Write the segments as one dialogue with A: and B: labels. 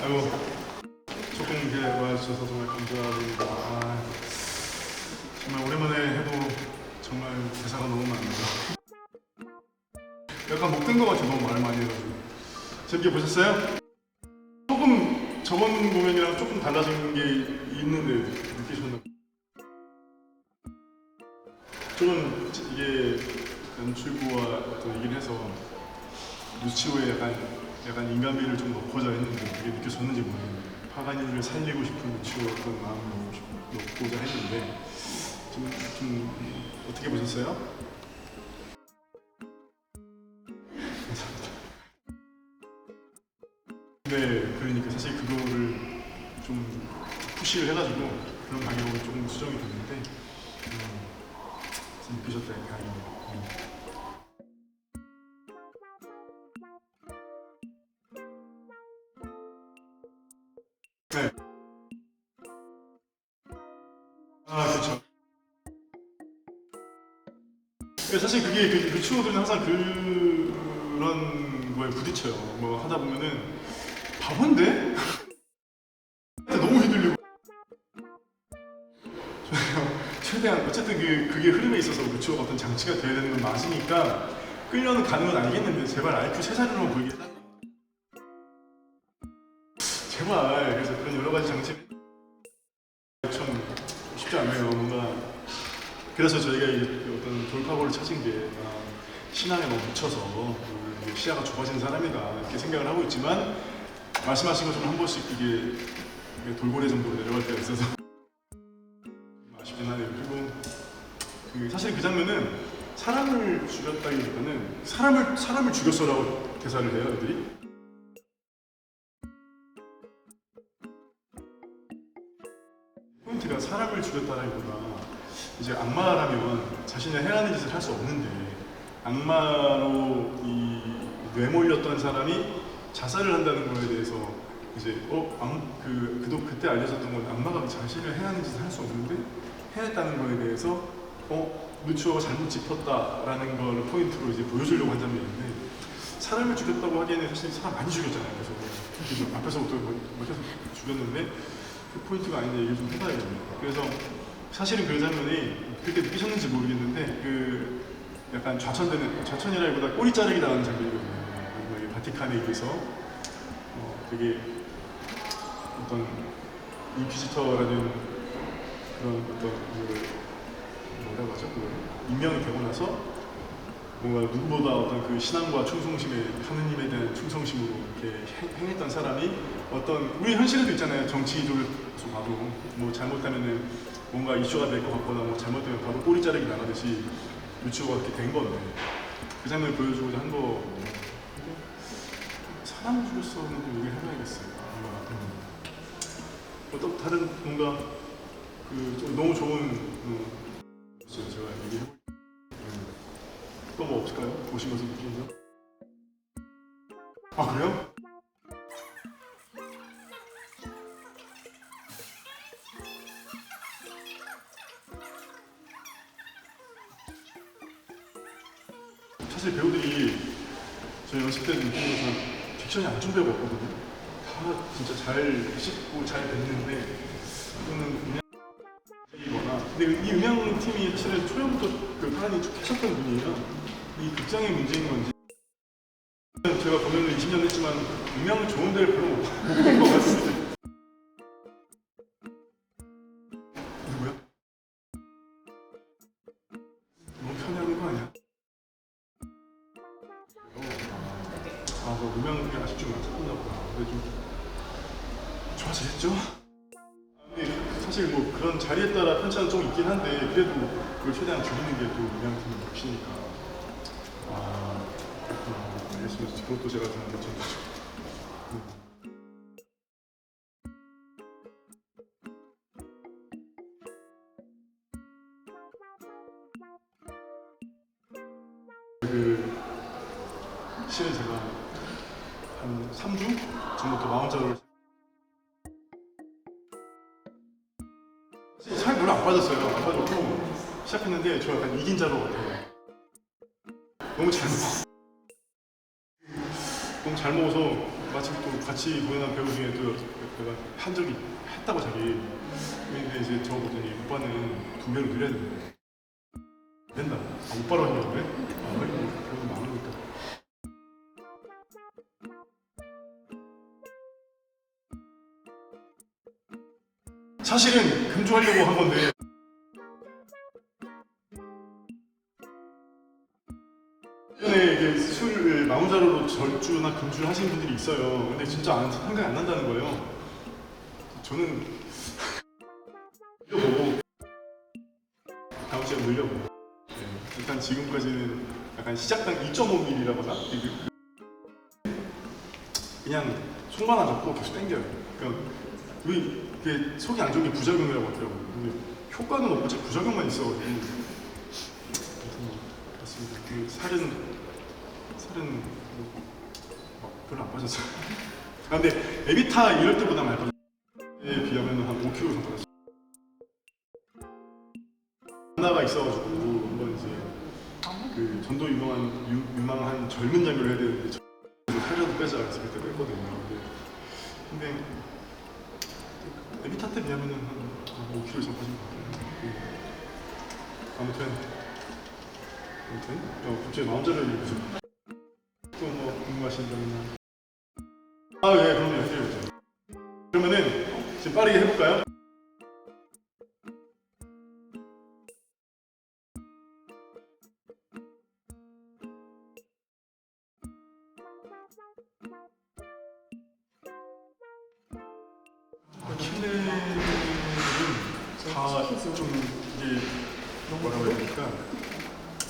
A: 아이고, 조금 이렇게 와주셔서 정말 감사드립니다. 정말 오랜만에 해도 정말 대사가 너무 많네요. 약간 목 뜬 것 같아요. 너무 말 많이 해가지고. 재밌게 보셨어요? 조금 저번 공연이랑 조금 달라진 게 있는데 느끼셨나요? 저는 이게 연출부와 또 얘기를 해서 루치오에 약간 인간미를 좀 넣고자 했는데 그게 느껴졌는지 모르겠는데 파가니를 살리고 싶은 루치오 어떤 마음을 넣고자 했는데 좀 어떻게 보셨어요? 네, 그러니까 사실 그거를 좀 푸시를 해가지고 그런 방향으로 조금 수정이 됐는데 느끼셨다니 다행이네요. 네. 그렇죠. 사실 그게 그 루치오들은 항상 그런 거에 부딪혀요. 뭐 하다 보면은 바본데? 너무 휘둘리고 최대한 어쨌든 그게 흐름에 있어서 루치오가 어떤 장치가 돼야 되는 건 맞으니까 끌려는 가는 건 알겠는데 제발 IQ 세 자리로만 보이게 해달라. 제발. 그래서 그런 여러 가지 장치 참 쉽지 않아요. 뭔가 그래서 저희가 이 어떤 돌파구를 찾은 게 신앙에 너무 묻혀서 시야가 좁아진 사람이다 이렇게 생각을 하고 있지만 말씀하신 것처럼 한 번씩 이게 돌고래 정도로 내려갈 때가 있어서 아쉽긴 하네요. 그리고 사실 그 장면은 사람을 죽였다기보다는 사람을 죽였어라고 대사를 해요, 애들이. 포인트가 사람을 죽였다라기보다 이제 악마라면 자신의 해하는 짓을 할 수 없는데 악마로 뇌몰렸던 사람이 자살을 한다는 거에 대해서 이제 그때 알려졌던 건 악마가 자신을 해하는 짓을 할 수 없는데 해냈다는 거에 대해서 루치오가 잘못 짚었다라는 걸 포인트로 이제 보여주려고 한 장면인데 사람을 죽였다고 하기에는 사실 사람 많이 죽였잖아요. 그래서 앞에서부터 계속 죽였는데 그 포인트가 아닌데 얘기를 좀 해봐야겠네요. 그래서 사실은 그 장면이 그렇게 느끼셨는지 모르겠는데 약간 좌천이라기보다 꼬리 자르기 당하는 장면이거든요. 바티칸에 의해서 되게 어떤 인퀴지터라는 그런 뭐라고 하죠? 임명이 되고 나서 뭔가 누구보다 어떤 그 신앙과 충성심에 하느님에 대한 충성심으로 이렇게 행했던 사람이 우리 현실에도 있잖아요. 정치적으로 봐도 뭐 잘못하면은 뭔가 이슈가 될 것 같거나 뭐 잘못되면 바로 꼬리 자르기 나가듯이 루치오가 그렇게 된 건데 그 장면을 보여주고자 한 거. 사람을 죽였어는 얘기를 해봐야겠어요. 어떤 다른 뭔가 너무 좋은 제가 얘기해볼게요. 또 뭐 없을까요? 보시면서 느끼는 점? 그래요? 사실 배우들이 저 연습 때도 느끼는 것처럼 딕션이 안 좋은 배우가 없거든요. 다 진짜 잘 씻고 잘 뱉는데 이거는 그냥 근데 이 음향팀이 사실은 초반부터 파란이 쭉 하셨던 분이에요. 이 극장의 문제인 건지 제가 공연을 20년 했지만 음향은 좋은 데를 별로 못 본 것 같습니다. 누구야? 너무 편해하는 거 아니야? 음향이 아쉽지만 찾았나 보다. 근데 좀 좋아지겠죠? 근데 사실 뭐 그런 자리에 따라 편차는 좀 있긴 한데 그래도 그걸 최대한 줄이는 게 또 음향팀의 몫이니까. 알겠습니다. 그것도 제가 다 마찬가지고. 실은 제가 한 3주 전부터 마음자를 살 별로 안 빠졌어요. 안 빠졌고 시작했는데 저 약간 이긴 자로 같아요. 너무 잘 먹어서 마침 또 같이 공연한 배우 중에 또 내가 한 적이 했다고 자기. 근데 이제 저 보더니 오빠는 2배로 늘려야 된다. 된다. 아, 오빠로 하려고 그래? 아, 그래? 그래도 많으니까. 사실은 금주하려고 한 건데 예전에 이게 술을 마음자루로 절주나 금주를 하시는 분들이 있어요. 근데 진짜 생각이 안 난다는 거예요. 저는 늘려보고 다음 시간 늘려보고 네, 일단 지금까지는 약간 시작당 2.5mm라거나 그냥 손만 안 잡고 계속 당겨요. 그러니까 우리 이게 속이 안 좋은 게 부작용이라고 하더라고요. 근데 효과는 없고 자 부작용만 있어가지고 맞습니다. 그 살은 별로 안 빠졌어요. 아, 근데 에비타 이럴 때보다 많이 빠졌어요. 비하면 한 5kg 정도 빠졌어요. 하나가 있어가지고 한번 이제 그 전도 유망한 젊은 장교를 해야 되는데 살이라도 빼자 그래서 그때 뺐거든요. 근데 에비타 때 비하면은 한 5kg 이상 빠진 것 같아요. 아무튼 갑자기 마음자를 읽으셔. 또 뭐 궁금하신 점 있나? 아, 예, 그럼요. 해드려야죠. 그러면은 지금 빠르게 해볼까요? 아킬레는 다 좀 이게 뭐라고 해야 될까?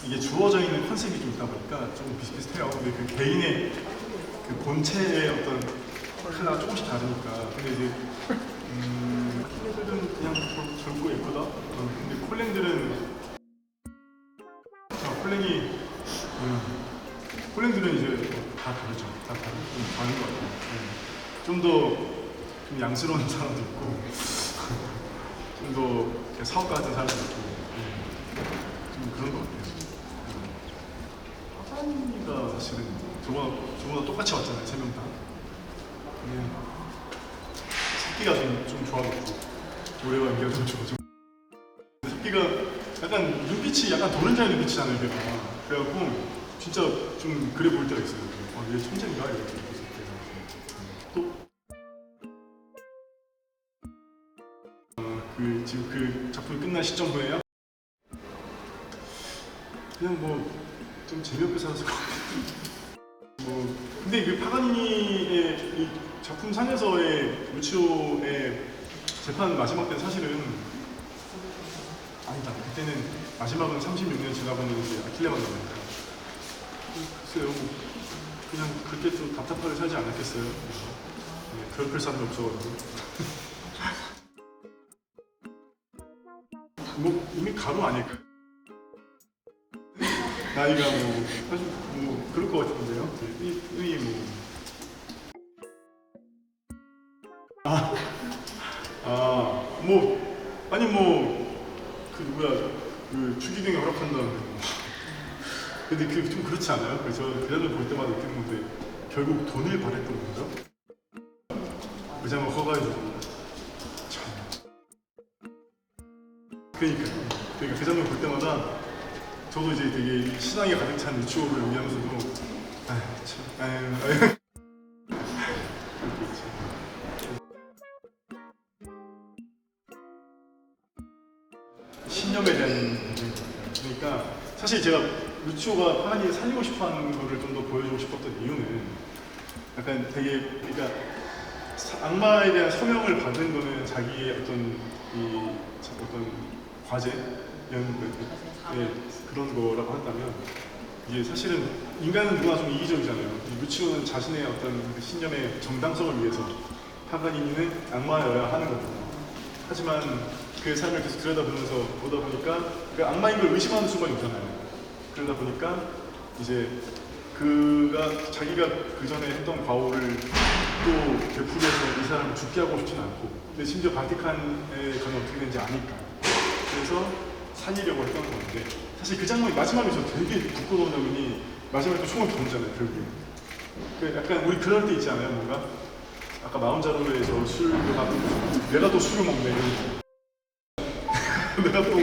A: 이게 주어져 있는 컨셉이 좀 있다 보니까 좀 비슷비슷해요. 근데 그 개인의 그 본체의 어떤 컬러가 조금씩 다르니까. 근데 이제 콜렌들은 그냥 젊고 예쁘다. 근데 콜렌들은 콜렌들은 이제 다 다르죠. 다 다른 것 같아요. 좀 더 좀 양스러운 사람도 있고, 좀 더 사업가 같은 사람도 있고, 좀 그런 것 같아요. 하은이가 사실은 저보다 똑같이 왔잖아요, 3명 다. 새끼가 좀 좋아졌고, 노래와 연기가 좀 좋아졌고. 새끼가 약간 눈빛이 약간 도른자의 눈빛이잖아요, 걔가. 그래갖고, 진짜 좀 그래 보일 때가 있어요. 아, 얘 천재인가? 이렇게 봤을 때. 또, 지금 그 작품이 끝난 시점 후에요? 그냥 뭐, 좀 재미없게 살았을 것 같아요. 근데 그 파가니니의 이 작품 상에서의 루치오의 재판 마지막 때는 사실은 아니다. 그때는 마지막은 36년 지나고는 이제 아킬레만 나오니까. 글쎄요. 그냥 그때 또 답답하게 살지 않았겠어요. 네, 괴롭힐 사람이 없어가지고. 뭐 이미 가루 아닐까? 나이가 뭐 사실 뭐 그럴 것 같은데요. 이미 뭐 뭐 아니 뭐 그 누구야 그 추기경이 허락한다는데 뭐. 근데 그 좀 그렇지 않아요? 그래서 그 장면 볼 때마다 느끼는 건데 결국 돈을 바랬던 거죠. 그 장면 커가지고 참. 그러니까 그 장면 볼 때마다 저도 이제 되게 신앙이 가득 찬 루치오를 의미하면서도 아유 참 아유 신념에 대한 문제인 것 같아요. 그러니까 사실 제가 루치오가 파가니를 살리고 싶어하는 거를 좀 더 보여주고 싶었던 이유는 약간 되게 그러니까 악마에 대한 서명을 받은 거는 자기의 어떤 과제 그런 거라고 한다면 이게 사실은 인간은 누구나 좀 이기적이잖아요. 루치오는 자신의 어떤 신념의 정당성을 위해서 파가니니는 악마여야 하는 거거든요. 하지만 그 삶을 계속 들여다보면서 보다 보니까 그 악마인 걸 의심하는 순간이 오잖아요. 그러다 보니까 이제 자기가 그 전에 했던 과오를 또 되풀이해서 이 사람을 죽게 하고 싶지는 않고, 근데 심지어 바티칸의 전에 어떻게 되는지 아니까 그래서 살리려고 했던 건데, 사실 그 장면이 마지막에 저 되게 부끄러운 장면이 마지막에 또 총을 던지잖아요, 결국에. 그 약간 우리 그럴 때 있지 않아요? 뭔가 아까 마음자로에서 내가 또 술을 먹네 이런 내가 또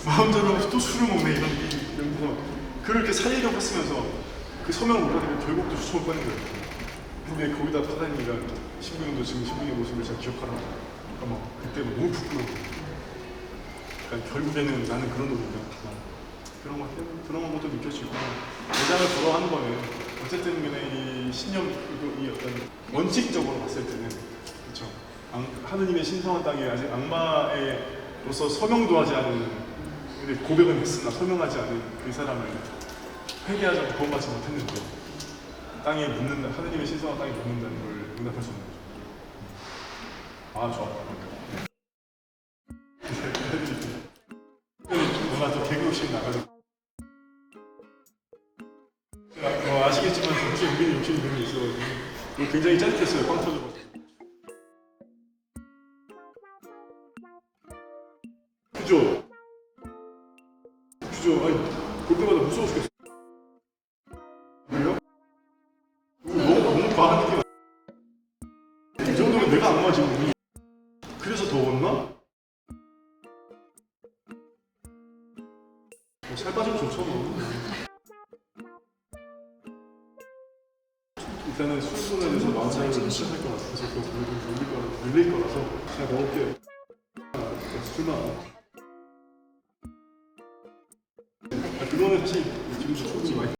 A: 마음자로에서 또 술을 먹네 이런 거 그렇게 살리려고 했으면서 그 서명을 못 받으면 결국 또 수청을 꺼낸 거예요. 근데 거기다 파다니가 신부님도 지금 신부의 모습을 잘 기억하라고. 그러니까 막 그때 너무 부끄러워. 그러니까 결국에는 나는 그런 놈이다. 그런 것도 느껴지고 대장을 돌아하는 거는 어쨌든 간에 이 신념 이 어떤 원칙적으로 봤을 때는 그렇죠. 하느님의 신성한 땅에 아직 악마로서 서명도 하지 않은 근데 고백은 했으나 서명하지 않은 그 사람을 회개하자고 구원받지 못했는데 땅에 묻는다 하느님의 신성한 땅에 묻는다는 걸 용납할 수 없는 거죠. 아 좋아. 뭔가 더 개그 욕심이 나가지고. 아시겠지만 정치 은근히 욕심이 너무 있어가지고 이거 굉장히 짜릿했어요. 빵 터져가지고. 그죠? 그죠? 아니 볼 때마다 무서워 죽겠어. 왜요? 너무 과한 느낌. 이 정도면 내가 악마 지금 그래서 더웠나? 살 빠지면 좋죠 뭐. 일단은 술손에 대해서 마음상을 시작할 것 같아서 그거 물릴 거라서 그냥 먹을게요. 술만. 그거는 사실 지금도 충분히 많이.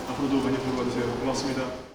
A: 앞으로도 많이 보러 와주세요. 고맙습니다.